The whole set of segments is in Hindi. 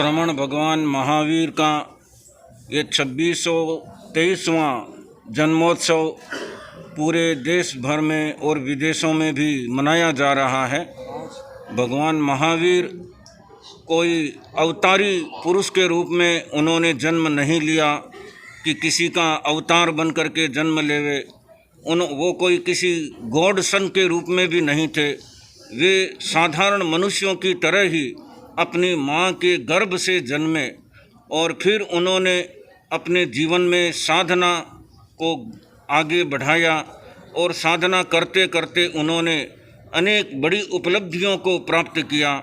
श्रवण भगवान महावीर का ये 2623वां जन्मोत्सव पूरे देश भर में और विदेशों में भी मनाया जा रहा है। भगवान महावीर कोई अवतारी पुरुष के रूप में उन्होंने जन्म नहीं लिया कि किसी का अवतार बन करके जन्म लेवे। वो कोई किसी गॉड सन के रूप में भी नहीं थे। वे साधारण मनुष्यों की तरह ही अपनी माँ के गर्भ से जन्मे और फिर उन्होंने अपने जीवन में साधना को आगे बढ़ाया और साधना करते करते उन्होंने अनेक बड़ी उपलब्धियों को प्राप्त किया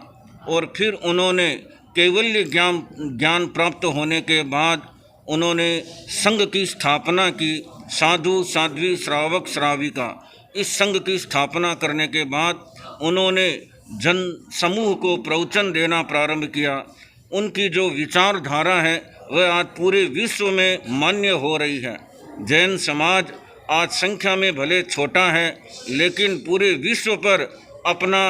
और फिर उन्होंने कैवल्य ज्ञान प्राप्त होने के बाद उन्होंने संघ की स्थापना की। साधु साध्वी श्रावक श्राविका इस संघ की स्थापना करने के बाद उन्होंने जन समूह को प्रवचन देना प्रारंभ किया। उनकी जो विचारधारा है वह आज पूरे विश्व में मान्य हो रही है। जैन समाज आज संख्या में भले छोटा है लेकिन पूरे विश्व पर अपना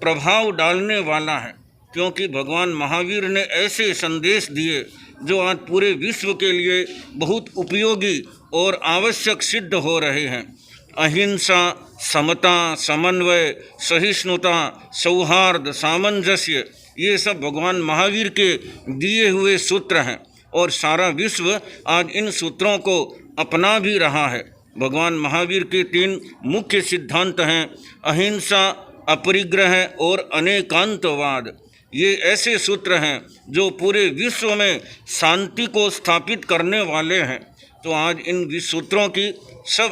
प्रभाव डालने वाला है, क्योंकि भगवान महावीर ने ऐसे संदेश दिए जो आज पूरे विश्व के लिए बहुत उपयोगी और आवश्यक सिद्ध हो रहे हैं। अहिंसा, समता, समन्वय, सहिष्णुता, सौहार्द, सामंजस्य, ये सब भगवान महावीर के दिए हुए सूत्र हैं और सारा विश्व आज इन सूत्रों को अपना भी रहा है। भगवान महावीर के 3 मुख्य सिद्धांत हैं: अहिंसा, अपरिग्रह और अनेकांतवाद। ये ऐसे सूत्र हैं जो पूरे विश्व में शांति को स्थापित करने वाले हैं। तो आज इन सूत्रों की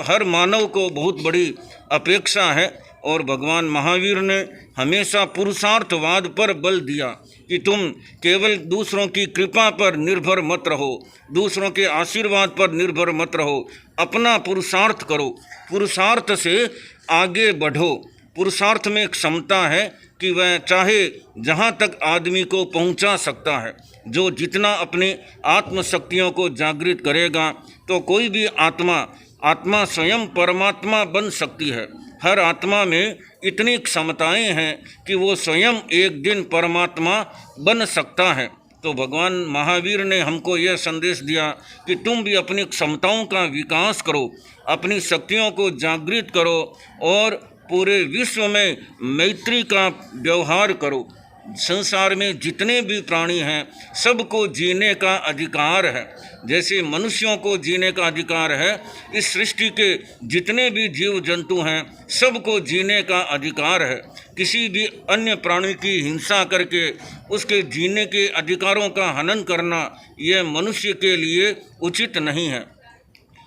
हर मानव को बहुत बड़ी अपेक्षा है और भगवान महावीर ने हमेशा पुरुषार्थवाद पर बल दिया कि तुम केवल दूसरों की कृपा पर निर्भर मत रहो, दूसरों के आशीर्वाद पर निर्भर मत रहो, अपना पुरुषार्थ करो, पुरुषार्थ से आगे बढ़ो। पुरुषार्थ में एक क्षमता है कि वह चाहे जहाँ तक आदमी को पहुँचा सकता है। जो जितना अपनी आत्मशक्तियों को जागृत करेगा तो कोई भी आत्मा स्वयं परमात्मा बन सकती है। हर आत्मा में इतनी क्षमताएं हैं कि वो स्वयं एक दिन परमात्मा बन सकता है। तो भगवान महावीर ने हमको यह संदेश दिया कि तुम भी अपनी क्षमताओं का विकास करो, अपनी शक्तियों को जागृत करो और पूरे विश्व में मैत्री का व्यवहार करो। संसार में जितने भी प्राणी हैं सबको जीने का अधिकार है। जैसे मनुष्यों को जीने का अधिकार है, इस सृष्टि के जितने भी जीव जंतु हैं सबको जीने का अधिकार है। किसी भी अन्य प्राणी की हिंसा करके उसके जीने के अधिकारों का हनन करना यह मनुष्य के लिए उचित नहीं है।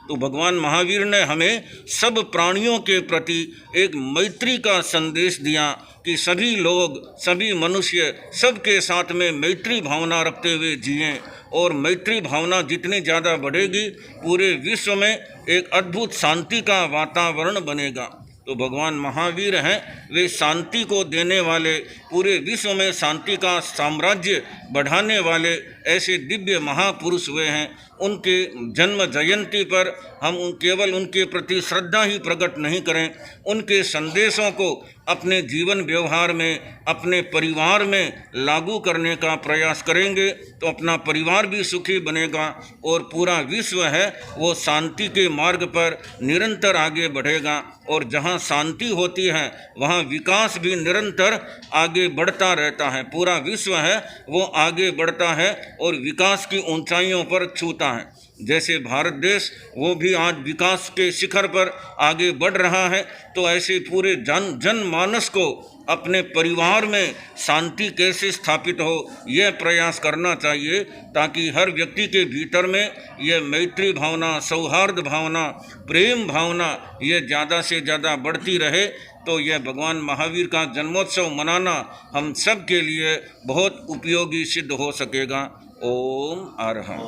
तो भगवान महावीर ने हमें सब प्राणियों के प्रति एक मैत्री का संदेश दिया कि सभी लोग, सभी मनुष्य सबके साथ में मैत्री भावना रखते हुए जिएं और मैत्री भावना जितनी ज़्यादा बढ़ेगी पूरे विश्व में एक अद्भुत शांति का वातावरण बनेगा। तो भगवान महावीर हैं, वे शांति को देने वाले, पूरे विश्व में शांति का साम्राज्य बढ़ाने वाले ऐसे दिव्य महापुरुष हुए हैं। उनके जन्म जयंती पर हम केवल उनके प्रति श्रद्धा ही प्रकट नहीं करें, उनके संदेशों को अपने जीवन व्यवहार में, अपने परिवार में लागू करने का प्रयास करेंगे तो अपना परिवार भी सुखी बनेगा और पूरा विश्व है वो शांति के मार्ग पर निरंतर आगे बढ़ेगा। और जहाँ शांति होती है वहाँ विकास भी निरंतर आगे बढ़ता रहता है। पूरा विश्व है वो आगे बढ़ता है और विकास की ऊंचाइयों पर छूता है। जैसे भारत देश वो भी आज विकास के शिखर पर आगे बढ़ रहा है, तो ऐसे पूरे जनमानस को अपने परिवार में शांति कैसे स्थापित हो यह प्रयास करना चाहिए, ताकि हर व्यक्ति के भीतर में यह मैत्री भावना, सौहार्द भावना, प्रेम भावना यह ज़्यादा से ज़्यादा बढ़ती रहे। तो यह भगवान महावीर का जन्मोत्सव मनाना हम सब के लिए बहुत उपयोगी सिद्ध हो सकेगा। ओम अरहम।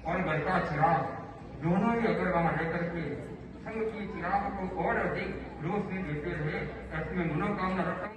और घर का चिराग दोनों ही अगर वहाँ लेकर के संग की चिराग को और अधिक रोशनी देते रहे, ऐसे में मनोकामना रखा।